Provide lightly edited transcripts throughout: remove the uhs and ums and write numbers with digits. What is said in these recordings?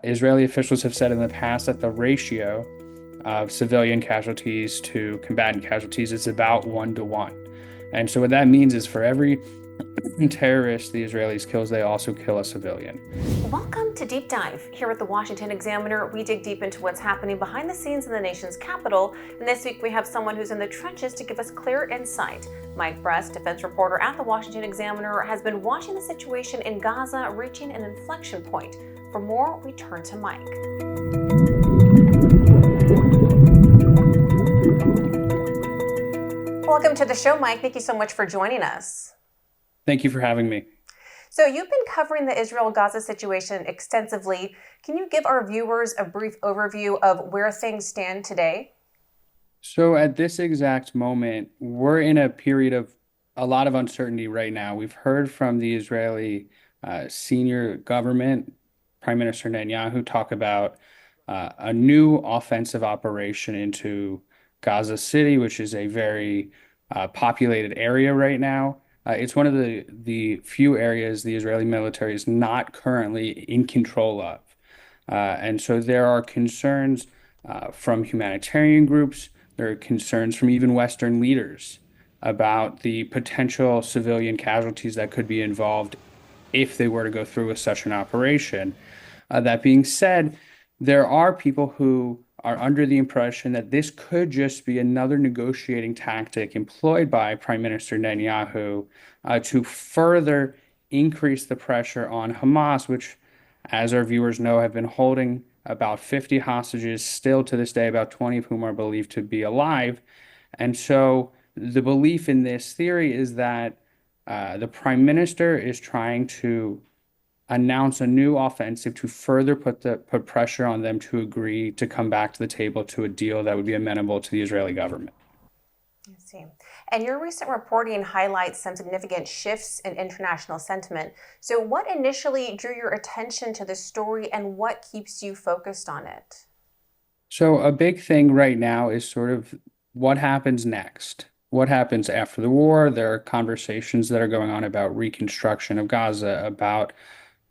Israeli officials have said in the past that the ratio of civilian casualties to combatant casualties is about 1 to 1. And so what that means is for every terrorist the Israelis kills, they also kill a civilian. Welcome to Deep Dive. Here at the Washington Examiner, we dig deep into what's happening behind the scenes in the nation's capital. And this week we have someone who's in the trenches to give us clear insight. Mike Brest, defense reporter at the Washington Examiner, has been watching the situation in Gaza reaching an inflection point. For more, we turn to Mike. Welcome to the show, Mike. Thank you so much for joining us. Thank you for having me. So you've been covering the Israel-Gaza situation extensively. Can you give our viewers a brief overview of where things stand today? So at this exact moment, we're in a period of a lot of uncertainty right now. We've heard from the Israeli senior government, Prime Minister Netanyahu, talk about a new offensive operation into Gaza City, which is a very populated area right now. It's one of the few areas the Israeli military is not currently in control of. And so there are concerns from humanitarian groups. There are concerns from even Western leaders about the potential civilian casualties that could be involved if they were to go through with such an operation. That being said, there are people who are under the impression that this could just be another negotiating tactic employed by Prime Minister Netanyahu to further increase the pressure on Hamas, which, as our viewers know, have been holding about 50 hostages still to this day, about 20 of whom are believed to be alive. And so the belief in this theory is that the Prime Minister is trying to announce a new offensive to further put pressure on them to agree to come back to the table to a deal that would be amenable to the Israeli government. I see. And your recent reporting highlights some significant shifts in international sentiment. So what initially drew your attention to this story and what keeps you focused on it? So a big thing right now is sort of what happens next. What happens after the war? There are conversations that are going on about reconstruction of Gaza, about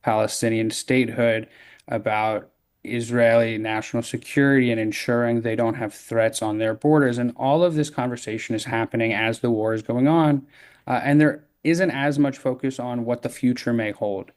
Palestinian statehood, about Israeli national security and ensuring they don't have threats on their borders. And all of this conversation is happening as the war is going on. And there isn't as much focus on what the future may hold.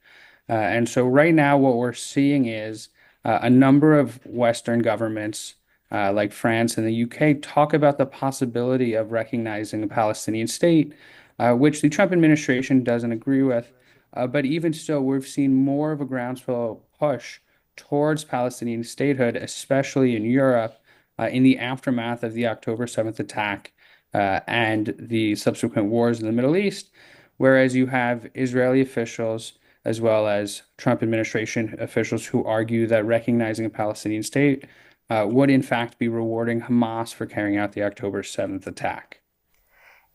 And so right now, what we're seeing is a number of Western governments, like France and the UK, talk about the possibility of recognizing a Palestinian state, which the Trump administration doesn't agree with. But even so, we've seen more of a groundswell push towards Palestinian statehood, especially in Europe, in the aftermath of the October 7th attack and the subsequent wars in the Middle East, whereas you have Israeli officials as well as Trump administration officials who argue that recognizing a Palestinian state would in fact be rewarding Hamas for carrying out the October 7th attack.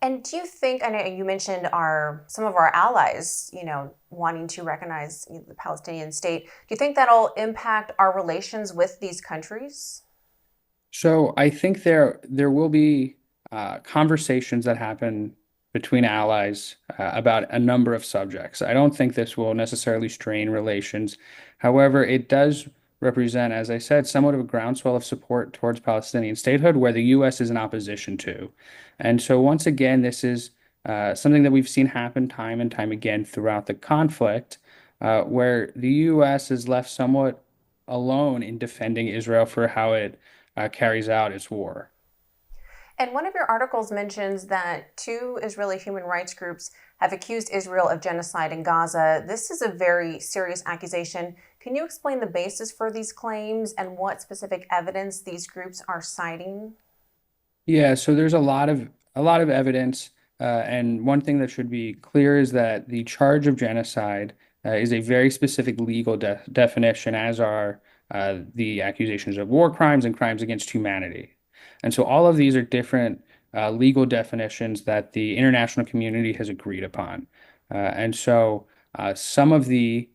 And do you think, I know you mentioned some of our allies, wanting to recognize the Palestinian state. Do you think that'll impact our relations with these countries? So I think there will be conversations that happen between allies about a number of subjects. I don't think this will necessarily strain relations. However, it does represent, as I said, somewhat of a groundswell of support towards Palestinian statehood where the U.S. is in opposition to. And so once again, this is something that we've seen happen time and time again throughout the conflict, where the U.S. is left somewhat alone in defending Israel for how it carries out its war. And one of your articles mentions that 2 Israeli human rights groups have accused Israel of genocide in Gaza. This is a very serious accusation. Can you explain the basis for these claims and what specific evidence these groups are citing? Yeah, so there's a lot of evidence, and one thing that should be clear is that the charge of genocide is a very specific legal definition, as are the accusations of war crimes and crimes against humanity. And so all of these are different legal definitions that the international community has agreed upon. And so some of the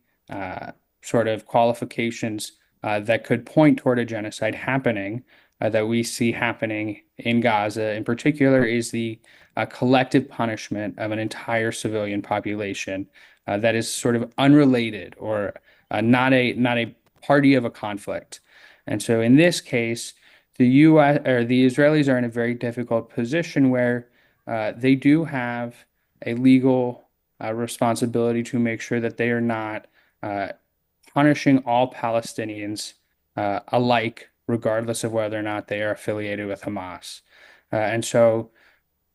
sort of qualifications that could point toward a genocide happening that we see happening in Gaza in particular is the collective punishment of an entire civilian population that is sort of unrelated or not a party of a conflict. And so in this case, the U.S. or the Israelis are in a very difficult position where they do have a legal responsibility to make sure that they are not uh, punishing all Palestinians alike, regardless of whether or not they are affiliated with Hamas. And so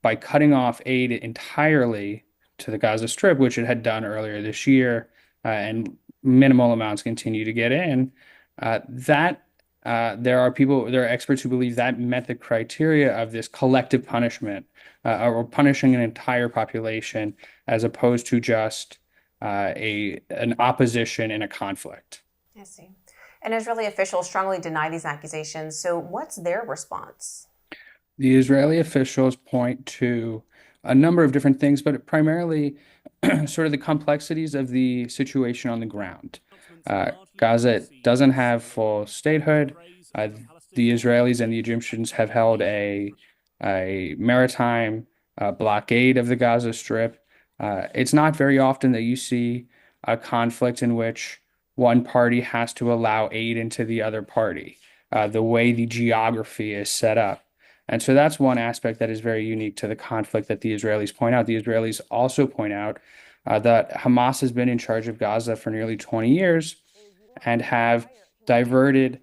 by cutting off aid entirely to the Gaza Strip, which it had done earlier this year, and minimal amounts continue to get in, that there are experts who believe that met the criteria of this collective punishment, or punishing an entire population as opposed to just a an opposition in a conflict. I see. And Israeli officials strongly deny these accusations. So, what's their response? The Israeli officials point to a number of different things, but primarily sort of the complexities of the situation on the ground. Gaza doesn't have full statehood. Uh, the Israelis and the Egyptians have held a maritime blockade of the Gaza Strip. It's not very often that you see a conflict in which one party has to allow aid into the other party, the way the geography is set up. And so that's one aspect that is very unique to the conflict that the Israelis point out. The Israelis also point out that Hamas has been in charge of Gaza for nearly 20 years and have diverted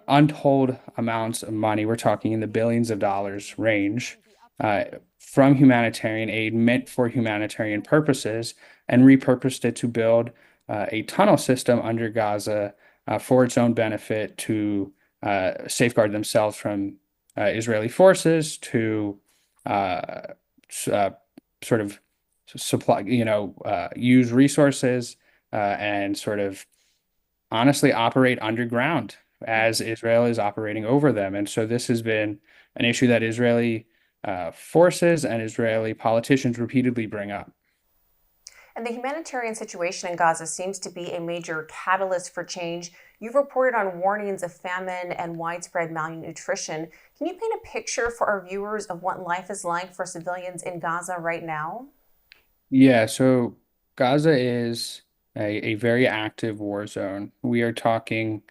untold amounts of money. We're talking in the billions of dollars range uh, from humanitarian aid meant for humanitarian purposes and repurposed it to build a tunnel system under Gaza for its own benefit to safeguard themselves from Israeli forces to uh, uh, sort of supply, use resources and sort of honestly operate underground as Israel is operating over them. And so this has been an issue that Israeli forces and Israeli politicians repeatedly bring up. And the humanitarian situation in Gaza seems to be a major catalyst for change. You've reported on warnings of famine and widespread malnutrition. Can you paint a picture for our viewers of what life is like for civilians in Gaza right now? Yeah, so Gaza is a very active war zone. We are talking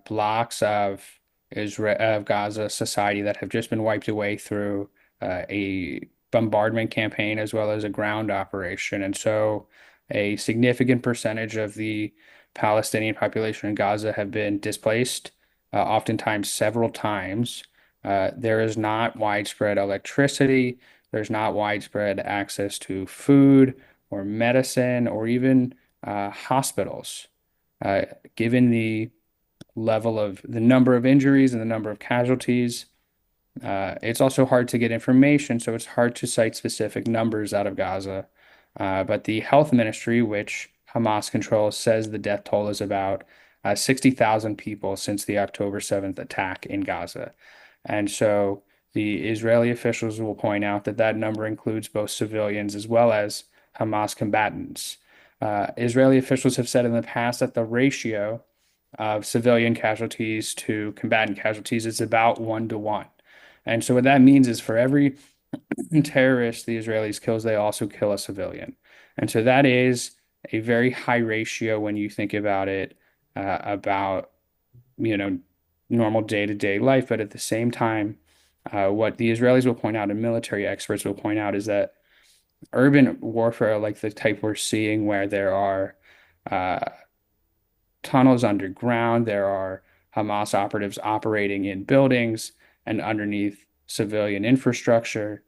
blocks of Israel of Gaza society that have just been wiped away through a bombardment campaign as well as a ground operation. And so a significant percentage of the Palestinian population in Gaza have been displaced, oftentimes several times. There is not widespread electricity. There's not widespread access to food or medicine or even hospitals. Uh, Given the level of the number of injuries and the number of casualties, it's also hard to get information, so it's hard to cite specific numbers out of Gaza. But the health ministry, which Hamas controls, says the death toll is about 60,000 people since the October 7th attack in Gaza. And so the Israeli officials will point out that that number includes both civilians as well as Hamas combatants. Israeli officials have said in the past that the ratio of civilian casualties to combatant casualties is about 1 to 1. And so what that means is for every terrorist the Israelis kills, they also kill a civilian. And so that is a very high ratio when you think about it, about, you know, normal day-to-day life. But at the same time, what the Israelis will point out and military experts will point out is that urban warfare, like the type we're seeing where there are uh, tunnels underground. There are Hamas operatives operating in buildings and underneath civilian infrastructure,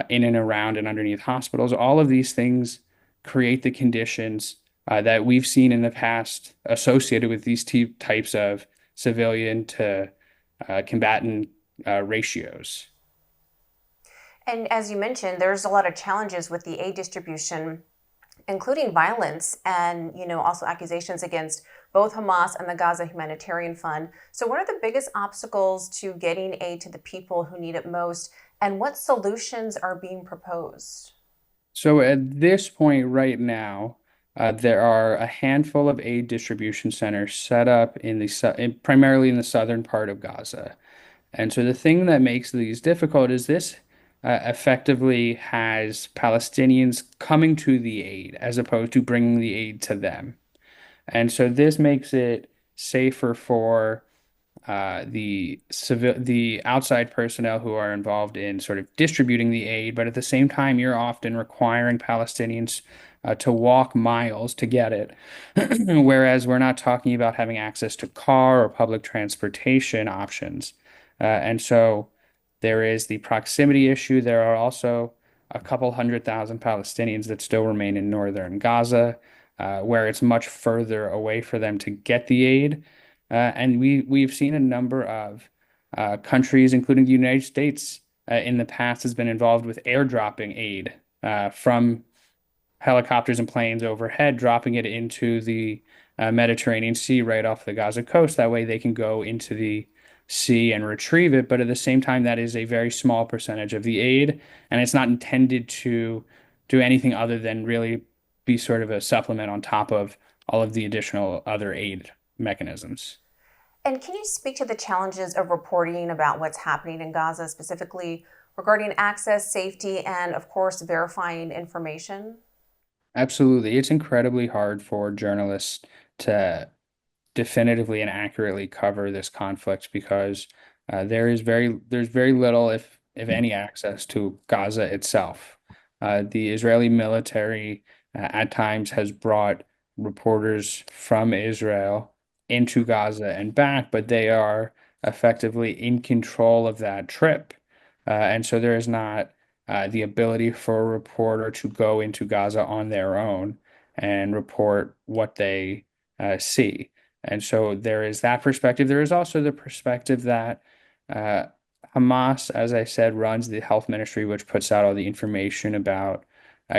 in and around and underneath hospitals. All of these things create the conditions that we've seen in the past associated with these types of civilian to combatant ratios. And as you mentioned, there's a lot of challenges with the aid distribution, including violence and, also accusations against both Hamas and the Gaza Humanitarian Fund. So what are the biggest obstacles to getting aid to the people who need it most, and what solutions are being proposed? So at this point right now, there are a handful of aid distribution centers set up primarily in the southern part of Gaza. And so the thing that makes these difficult is this effectively has Palestinians coming to the aid as opposed to bringing the aid to them. And so this makes it safer for the outside personnel who are involved in sort of distributing the aid, but at the same time, you're often requiring Palestinians to walk miles to get it. Whereas we're not talking about having access to car or public transportation options. And so there is the proximity issue. There are also a couple 100,000 Palestinians that still remain in northern Gaza, where it's much further away for them to get the aid. And we've seen a number of countries, including the United States, in the past has been involved with airdropping aid from helicopters and planes overhead, dropping it into the Mediterranean Sea right off the Gaza coast. That way they can go into the sea and retrieve it. But at the same time, that is a very small percentage of the aid, and it's not intended to do anything other than really be sort of a supplement on top of all of the additional other aid mechanisms. And can you speak to the challenges of reporting about what's happening in Gaza, specifically regarding access, safety, and of course, verifying information? Absolutely. It's incredibly hard for journalists to definitively and accurately cover this conflict because there's very little, if any, access to Gaza itself. The Israeli military at times has brought reporters from Israel into Gaza and back, but they are effectively in control of that trip. And so there is not the ability for a reporter to go into Gaza on their own and report what they see. And so there is that perspective. There is also the perspective that uh, Hamas, as I said, runs the health ministry, which puts out all the information about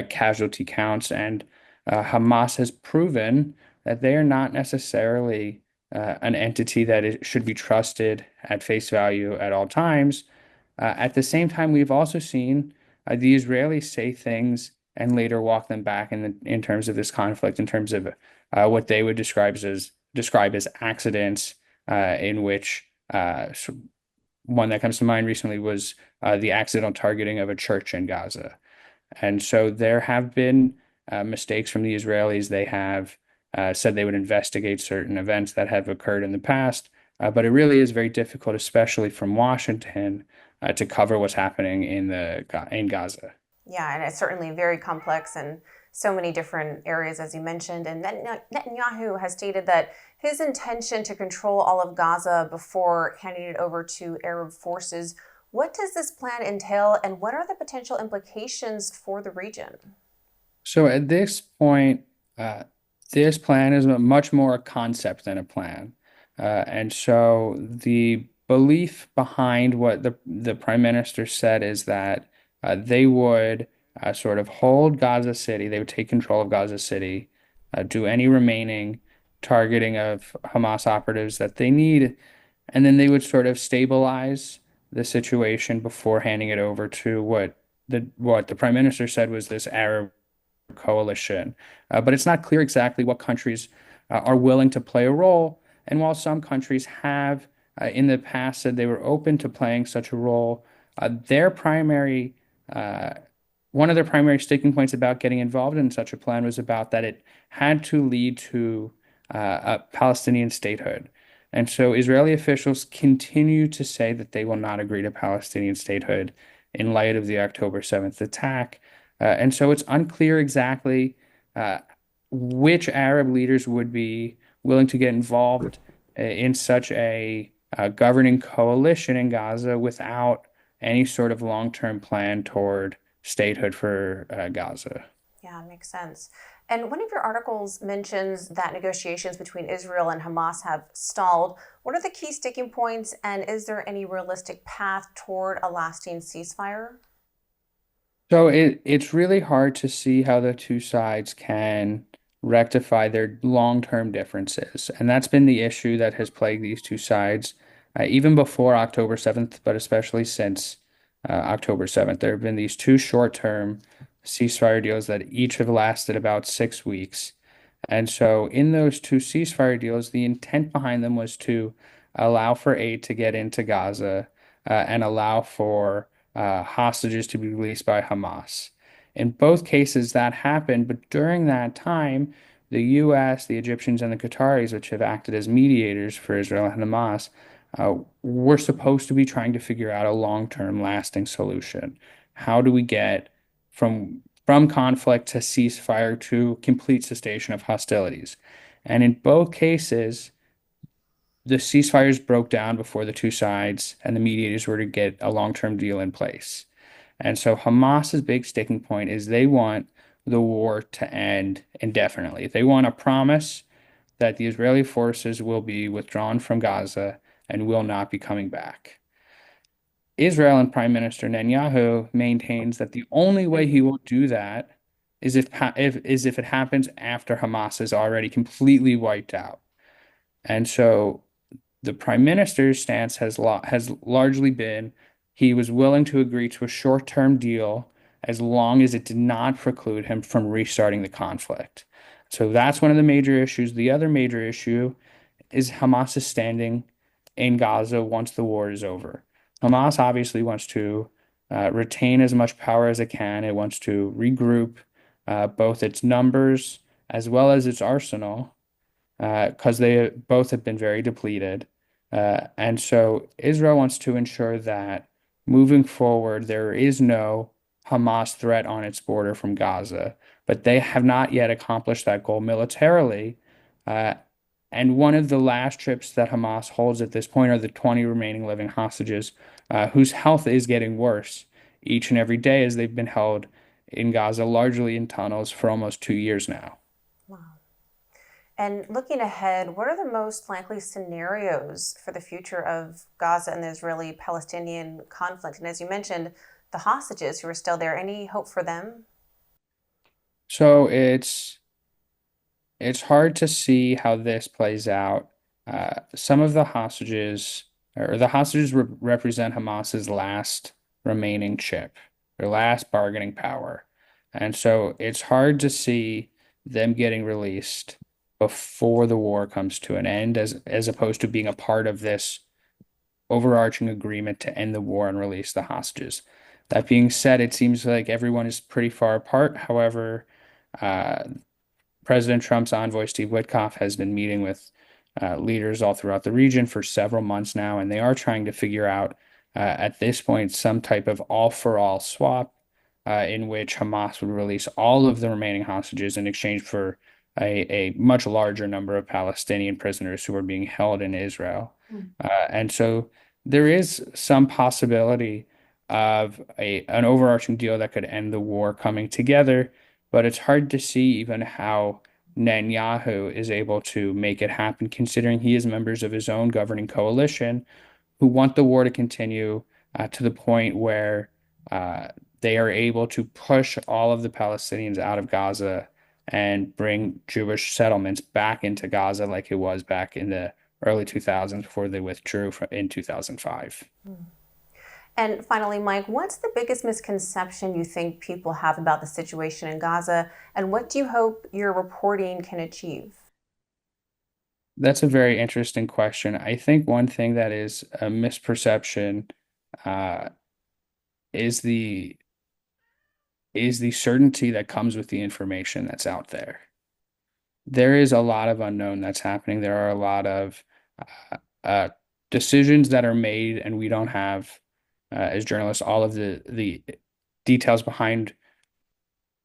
casualty counts. And Hamas has proven that they are not necessarily an entity that should be trusted at face value at all times. At the same time, we've also seen the Israelis say things and later walk them back in terms of this conflict, in terms of what they would describe as accidents, in which one that comes to mind recently was the accidental targeting of a church in Gaza. And so there have been mistakes from the Israelis. They have said they would investigate certain events that have occurred in the past, but it really is very difficult, especially from Washington, to cover what's happening in Gaza. Yeah, and it's certainly very complex and so many different areas, as you mentioned. And Netanyahu has stated that his intention to control all of Gaza before handing it over to Arab forces. What does this plan entail, and what are the potential implications for the region? So at this point, this plan is much more a concept than a plan. And so the belief behind what the prime minister said is that they would sort of hold Gaza City, they would take control of Gaza City, do any remaining targeting of Hamas operatives that they need, and then they would sort of stabilize the situation before handing it over to what the prime minister said was this Arab coalition. But it's not clear exactly what countries are willing to play a role. And while some countries have in the past said they were open to playing such a role, their primary uh, one of their primary sticking points about getting involved in such a plan was about that it had to lead to a Palestinian statehood. And so Israeli officials continue to say that they will not agree to Palestinian statehood in light of the October 7th attack. And so it's unclear exactly uh, which Arab leaders would be willing to get involved in such a governing coalition in Gaza without any sort of long-term plan toward statehood for Gaza. Yeah, makes sense. And one of your articles mentions that negotiations between Israel and Hamas have stalled. What are the key sticking points, and is there any realistic path toward a lasting ceasefire? So it's really hard to see how the two sides can rectify their long-term differences. And that's been the issue that has plagued these two sides, even before October 7th, but especially since October 7th. There have been these two short-term ceasefire deals that each have lasted about 6 weeks. And so in those two ceasefire deals, the intent behind them was to allow for aid to get into Gaza, and allow for hostages to be released by Hamas. In both cases, that happened, but during that time, the US, the Egyptians, and the Qataris, which have acted as mediators for Israel and Hamas, we're supposed to be trying to figure out a long-term lasting solution. How do we get from conflict to ceasefire to complete cessation of hostilities? And in both cases, the ceasefires broke down before the two sides and the mediators were to get a long-term deal in place. And so Hamas's big sticking point is they want the war to end indefinitely. They want a promise that the Israeli forces will be withdrawn from Gaza and will not be coming back. Israel and Prime Minister Netanyahu maintains that the only way he will do that is if it happens after Hamas is already completely wiped out. And so the Prime Minister's stance has largely been he was willing to agree to a short-term deal as long as it did not preclude him from restarting the conflict. So that's one of the major issues. The other major issue is Hamas's standing in Gaza once the war is over. Hamas obviously wants to retain as much power as it can. It wants to regroup both its numbers as well as its arsenal because they both have been very depleted. And so Israel wants to ensure that moving forward, there is no Hamas threat on its border from Gaza, but they have not yet accomplished that goal militarily. Uh, and one of the last trips that Hamas holds at this point are the 20 remaining living hostages, whose health is getting worse each and every day as they've been held in Gaza, largely in tunnels, for almost 2 years now. Wow. And looking ahead, what are the most likely scenarios for the future of Gaza and the Israeli-Palestinian conflict? And as you mentioned, the hostages who are still there, any hope for them? So it's hard to see how this plays out. Some of the hostages, or the hostages represent Hamas's last remaining chip, their last bargaining power. And so it's hard to see them getting released before the war comes to an end, as opposed to being a part of this overarching agreement to end the war and release the hostages. That being said, it seems like everyone is pretty far apart. However, uh, President Trump's envoy, Steve Witkoff, has been meeting with leaders all throughout the region for several months now, and they are trying to figure out, at this point, some type of all-for-all swap in which Hamas would release all of the remaining hostages in exchange for a much larger number of Palestinian prisoners who are being held in Israel. And so there is some possibility of an overarching deal that could end the war coming together, but it's hard to see even how Netanyahu is able to make it happen, considering he is members of his own governing coalition who want the war to continue to the point where they are able to push all of the Palestinians out of Gaza and bring Jewish settlements back into Gaza like it was back in the early 2000s before they withdrew in 2005. And finally, Mike, what's the biggest misconception you think people have about the situation in Gaza, and what do you hope your reporting can achieve? That's a very interesting question. I think one thing that is a misperception uh, is the certainty that comes with the information that's out there. There is a lot of unknown that's happening. There are a lot of uh, uh, decisions that are made, and we don't have, as journalists, all of the details behind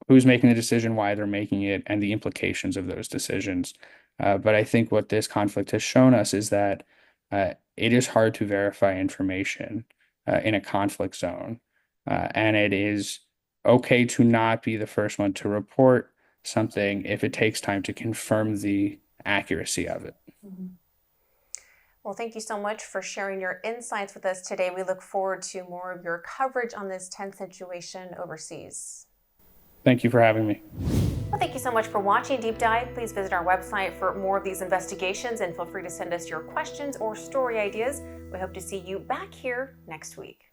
who's making the decision, why they're making it, and the implications of those decisions. But I think what this conflict has shown us is that it is hard to verify information in a conflict zone, and it is okay to not be the first one to report something if it takes time to confirm the accuracy of it. Mhm. Well, thank you so much for sharing your insights with us today. We look forward to more of your coverage on this tense situation overseas. Thank you for having me. Well, thank you so much for watching Deep Dive. Please visit our website for more of these investigations and feel free to send us your questions or story ideas. We hope to see you back here next week.